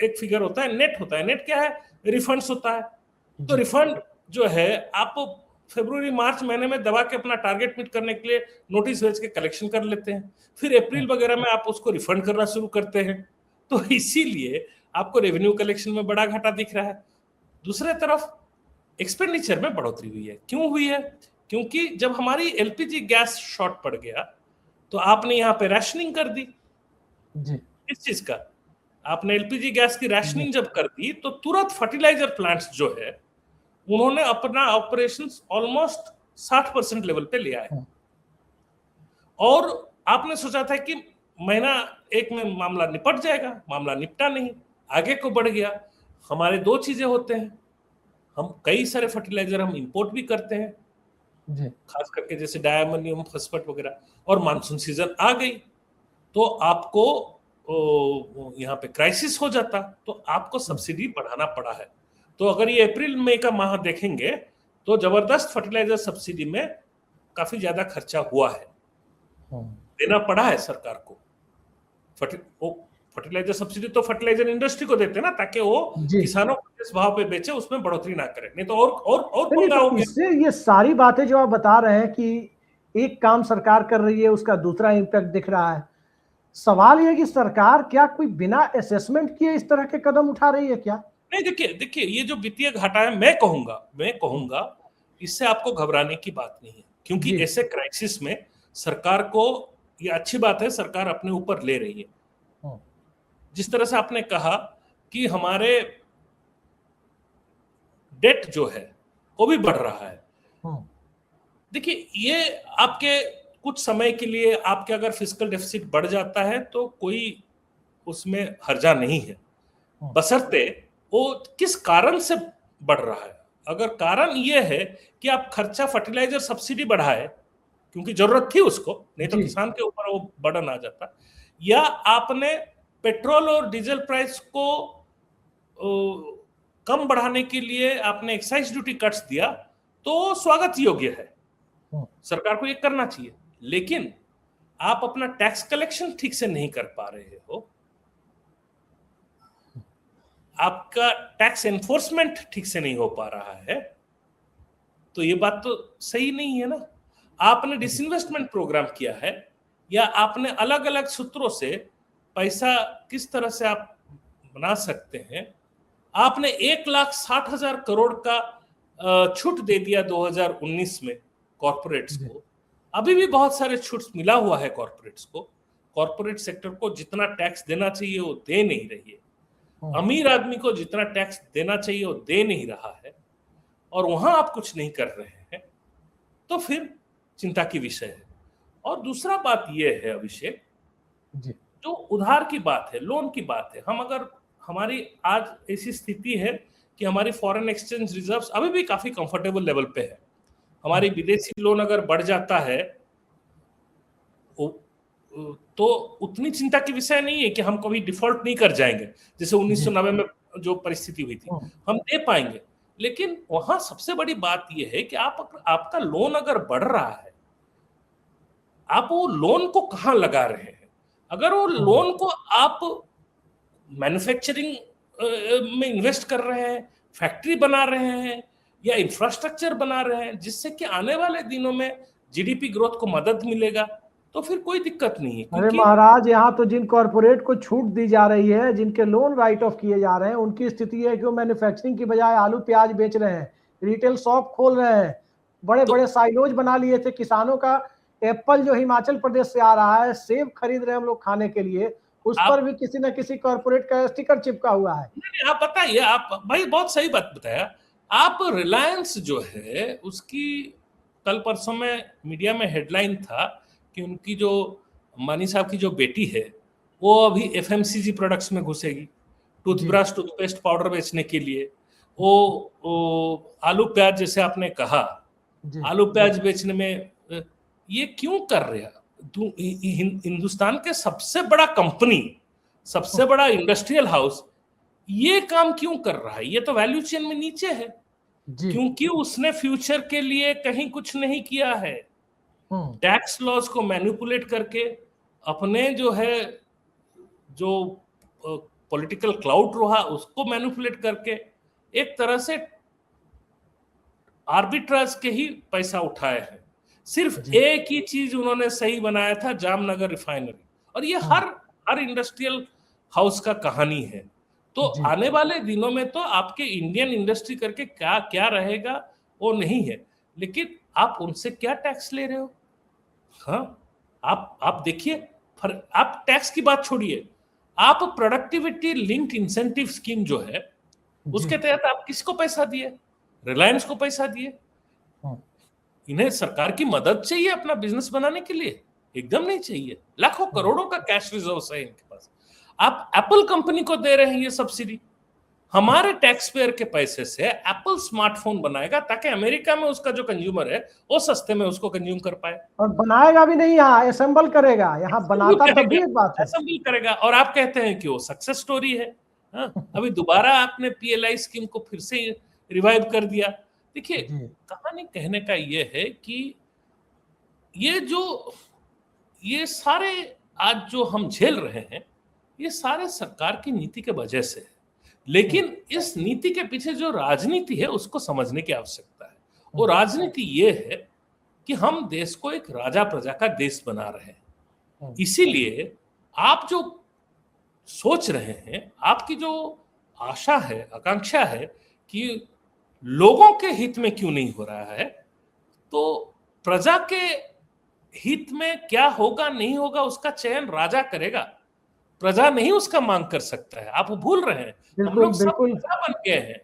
एक फिगर होता है, नेट होता है। नेट क्या है? रिफंड्स होता है। तो रिफंड जो है आप फरवरी मार्च महीने में दबा के अपना टारगेट मीट करने के लिए नोटिस भेज के कलेक्शन कर लेते हैं, फिर अप्रैल वगैरह में आप उसको रिफंड करना शुरू करते हैं। तो इसीलिए आपको रेवेन्यू कलेक्शन में बड़ा घाटा दिख रहा है। दूसरे तरफ एक्सपेंडिचर में बढ़ोतरी हुई है। क्यों हुई है? क्योंकि जब हमारी एलपीजी गैस शॉर्ट पड़ गया तो आपने यहाँ पे रैशनिंग कर दी। किस चीज का? आपने एलपीजी गैस की रैशनिंग जब कर दी तो तुरंत फर्टिलाइजर प्लांट्स जो है उन्होंने अपना ऑपरेशंस ऑलमोस्ट 60% लेवल पे लिया है। और आपने सोचा था कि महीना एक में मामला निपट जाएगा, मामला निपटा नहीं, आगे को बढ़ गया। हमारे 2 चीजें होते हैं, हम कई सारे फर्टिलाइजर हम इंपोर्ट भी करते हैं खास करके जैसे डायमोनियम फॉस्फेट वगैरह, और मानसून सीजन आ गई तो आपको यहाँ पे क्राइसिस हो जाता, तो आपको सब्सिडी बढ़ाना पड़ा है। तो अगर ये अप्रैल मई का माह देखेंगे तो जबरदस्त फर्टिलाइजर सब्सिडी में काफी ज्यादा खर्चा हुआ है, देना पड़ा है सरकार को। फर्टिलाइजर सब्सिडी तो फर्टिलाइजर इंडस्ट्री को देते हैं ना, ताकि वो किसानों को जिस भाव पे बेचे उसमें बढ़ोतरी ना करे, नहीं तो और पंगा हो गया। इससे ये सारी बातें जो आप बता रहे हैं कि एक काम सरकार कर रही है उसका दूसरा इम्पैक्ट दिख रहा है, सवाल यह है कि सरकार क्या कोई बिना असेसमेंट किए इस तरह के कदम उठा रही है क्या? नहीं, देखिए ये जो वित्तीय घाटा है, मैं कहूंगा इससे आपको घबराने की बात नहीं है, क्योंकि ऐसे क्राइसिस में सरकार को, ये अच्छी बात है, सरकार अपने ऊपर ले रही है। जिस तरह से आपने कहा कि हमारे डेट जो है वो भी बढ़ रहा है। देखिए, ये आपके कुछ समय के लिए आपके अगर फिस्कल डेफिसिट बढ़ जाता है तो कोई उसमें हर्जा नहीं है, बशर्ते वो किस कारण से बढ़ रहा है। अगर कारण ये है कि आप खर्चा फर्टिलाइजर सब्सिडी बढ़ाए क्योंकि जरूरत थी उसको, नहीं तो किसान के ऊपर वो बर्डन आ जाता, या आपने पेट्रोल और डीजल प्राइस को कम बढ़ाने के लिए आपने एक्साइज ड्यूटी कट्स दिया, तो स्वागत योग्य है, सरकार को ये करना चाहिए। लेकिन आप अपना टैक्स कलेक्शन ठीक से नहीं कर पा रहे हो, आपका टैक्स एनफोर्समेंट ठीक से नहीं हो पा रहा है, तो ये बात तो सही नहीं है ना। आपने डिसइन्वेस्टमेंट प्रोग्राम किया है, या आपने अलग अलग सूत्रों से पैसा किस तरह से आप बना सकते हैं। आपने 1,60,000 करोड़ का छूट दे दिया 2019 में कॉर्पोरेट्स को। अभी भी बहुत सारे छूट मिला हुआ है कॉर्पोरेट्स को। कॉर्पोरेट सेक्टर को जितना टैक्स देना चाहिए वो दे नहीं रही है, अमीर आदमी को जितना टैक्स देना चाहिए वो दे नहीं रहा है, और वहां आप कुछ नहीं कर रहे हैं, तो फिर चिंता की विषय है। और दूसरा बात यह है अभिषेक, जो उधार की बात है, लोन की बात है, हम अगर, हमारी आज ऐसी स्थिति है कि हमारी फॉरेन एक्सचेंज रिजर्व्स अभी भी काफी कंफर्टेबल लेवल पे है। हमारी विदेशी लोन अगर बढ़ जाता है तो उतनी चिंता की विषय नहीं है कि हम कभी डिफॉल्ट नहीं कर जाएंगे, जैसे 1990 में जो परिस्थिति हुई थी, हम दे पाएंगे। लेकिन वहां सबसे बड़ी बात यह है कि आपका लोन अगर बढ़ रहा है, आप वो लोन को कहां लगा रहे हैं। अगर वो लोन को आप मैन्युफैक्चरिंग में इन्वेस्ट कर रहे हैं, फैक्ट्री बना रहे हैं या इंफ्रास्ट्रक्चर बना रहे हैं जिससे कि आने वाले दिनों में जीडीपी ग्रोथ को मदद मिलेगा, तो फिर कोई दिक्कत नहीं है। अरे महाराज, यहाँ तो जिन कॉर्पोरेट को छूट दी जा रही है, जिनके लोन राइट ऑफ किए जा रहे हैं, उनकी स्थिति है कि वो मैन्युफैक्चरिंग की बजाय आलू प्याज बेच रहे हैं, रिटेल शॉप खोल रहे हैं, बड़े बड़े साइलोज बना लिए थे किसानों का। एप्पल जो हिमाचल प्रदेश से आ रहा है, सेब खरीद रहे हैं हम लोग खाने के लिए, उस पर भी किसी न किसी कॉर्पोरेट का स्टिकर चिपका हुआ है। आप बताइए, आप भाई बहुत सही बात बताया। आप रिलायंस जो है उसकी कल परसों में मीडिया में हेडलाइन था कि उनकी जो मानी साहब की जो बेटी है वो अभी एफएमसीजी प्रोडक्ट्स में घुसेगी, टूथब्रश टूथपेस्ट पाउडर बेचने के लिए। वो आलू प्याज, जैसे आपने कहा, आलू प्याज बेचने में ये क्यों कर रहे हैं? हिंदुस्तान के सबसे बड़ा कंपनी, सबसे बड़ा इंडस्ट्रियल हाउस ये काम क्यों कर रहा है? ये तो वैल्यू चेन में नीचे है, क्योंकि उसने फ्यूचर के लिए कहीं कुछ नहीं किया है। टैक्स लॉज को मैनिपुलेट करके अपने जो पॉलिटिकल क्लाउड रहा उसको मैनिपुलेट करके एक तरह से आर्बिट्राज के ही पैसा उठाए हैं। सिर्फ एक ही चीज उन्होंने सही बनाया था, जामनगर रिफाइनरी, और ये हर इंडस्ट्रियल हाउस का कहानी है। तो आने वाले दिनों में तो आपके इंडियन इंडस्ट्री करके क्या क्या रहेगा वो नहीं है, लेकिन आप उनसे क्या टैक्स ले रहे हो? हाँ, आप देखिए, आप टैक्स की बात छोड़िए, आप प्रोडक्टिविटी लिंक्ड इंसेंटिव स्कीम जो है उसके तहत आप किसको पैसा दिए? रिलायंस को पैसा दिए। इन्हें सरकार की मदद चाहिए अपना बिजनेस बनाने के लिए? एकदम नहीं चाहिए। लाखों करोड़ों का कैश रिजर्व है इनके पास। आप एप्पल कंपनी को दे रहे हैं ये सब्सिडी, हमारे टैक्स पेयर के पैसे से एप्पल स्मार्टफोन बनाएगा ताकि अमेरिका में उसका जो कंज्यूमर है वो सस्ते में उसको कंज्यूम कर पाए। और बनाएगा भी नहीं, यहाँ असेंबल करेगा, यहाँ बनाता तब भी एक बात है, असेंबल करेगा। और आप कहते हैं कि वो सक्सेस स्टोरी है। अभी दोबारा आपने पीएलआई स्कीम को फिर से रिवाइव कर दिया। देखिए, कहानी कहने का ये है कि ये सारे आज जो हम झेल रहे हैं ये सारे सरकार की नीति के वजह से है, लेकिन इस नीति के पीछे जो राजनीति है उसको समझने की आवश्यकता है। वो राजनीति ये है कि हम देश को एक राजा प्रजा का देश बना रहे हैं। इसीलिए आप जो सोच रहे हैं, आपकी जो आशा है, आकांक्षा है कि लोगों के हित में क्यों नहीं हो रहा है, तो प्रजा के हित में क्या होगा नहीं होगा उसका चयन राजा करेगा, प्रजा नहीं उसका मांग कर सकता है। आप भूल रहे हैं, हम लोग सब प्रजा बन गए हैं।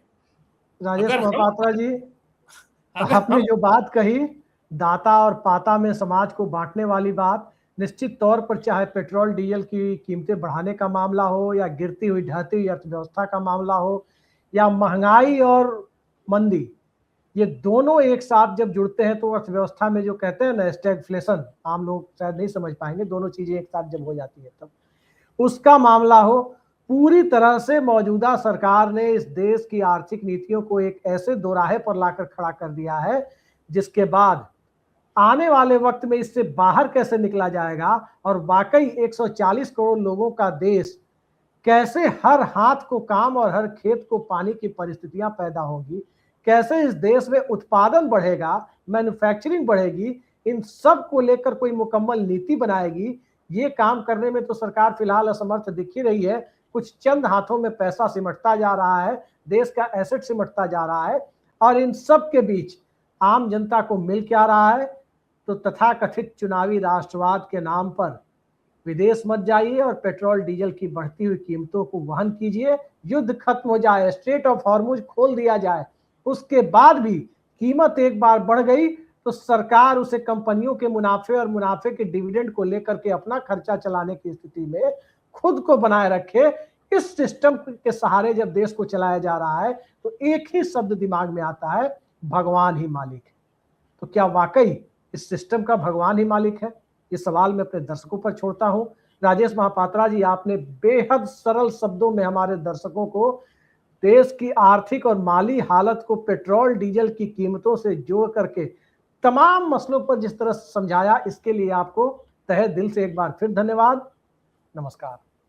राजेश महापात्रा जी, आपने जो बात कही दाता और पाता में समाज को बांटने वाली बात, निश्चित तौर पर चाहे पेट्रोल डीजल की कीमतें बढ़ाने का मामला हो या गिरती हुई ढहती हुई अर्थव्यवस्था का मामला हो या महंगाई और मंदी, ये दोनों एक साथ जब जुड़ते हैं तो अर्थव्यवस्था में जो कहते हैं ना स्टैगफ्लेशन, आम लोग शायद नहीं समझ पाएंगे, दोनों चीजें एक साथ जब हो जाती है तब उसका मामला हो। पूरी तरह से मौजूदा सरकार ने इस देश की आर्थिक नीतियों को एक ऐसे दोराहे पर लाकर खड़ा कर दिया है जिसके बाद आने वाले वक्त में इससे बाहर कैसे निकला जाएगा और वाकई 140 करोड़ लोगों का देश कैसे हर हाथ को काम और हर खेत को पानी की परिस्थितियां पैदा होगी, कैसे इस देश में उत्पादन बढ़ेगा, मैन्युफैक्चरिंग बढ़ेगी, इन सब को लेकर कोई मुकम्मल नीति बनाएगी, ये काम करने में तो सरकार फिलहाल असमर्थ दिख ही रही है। कुछ चंद हाथों में पैसा सिमटता जा रहा है, देश का एसेट सिमटता जा रहा है, और इन सब के बीच आम जनता को मिल क्या रहा है? तो तथाकथित चुनावी राष्ट्रवाद के नाम पर विदेश मत जाइए और पेट्रोल डीजल की बढ़ती हुई कीमतों को वहन कीजिए, युद्ध खत्म हो जाए, स्ट्रेट ऑफ हॉर्मुज खोल दिया जाए, उसके बाद भी कीमत एक बार बढ़ गई तो सरकार उसे कंपनियों के मुनाफे और मुनाफे के डिविडेंड को लेकर के अपना खर्चा चलाने की स्थिति में खुद को बनाए रखे। इस सिस्टम के सहारे जब देश को चलाया जा रहा है तो एक ही शब्द दिमाग में आता है, भगवान ही मालिक है। तो क्या वाकई इस सिस्टम का भगवान ही मालिक है? ये सवाल मैं अपने दर्शकों पर छोड़ता हूं। राजेश महापात्रा जी, आपने बेहद सरल शब्दों में हमारे दर्शकों को देश की आर्थिक और माली हालत को पेट्रोल डीजल की कीमतों से जोड़ करके तमाम मसलों पर जिस तरह समझाया, इसके लिए आपको तहे दिल से एक बार फिर धन्यवाद। नमस्कार।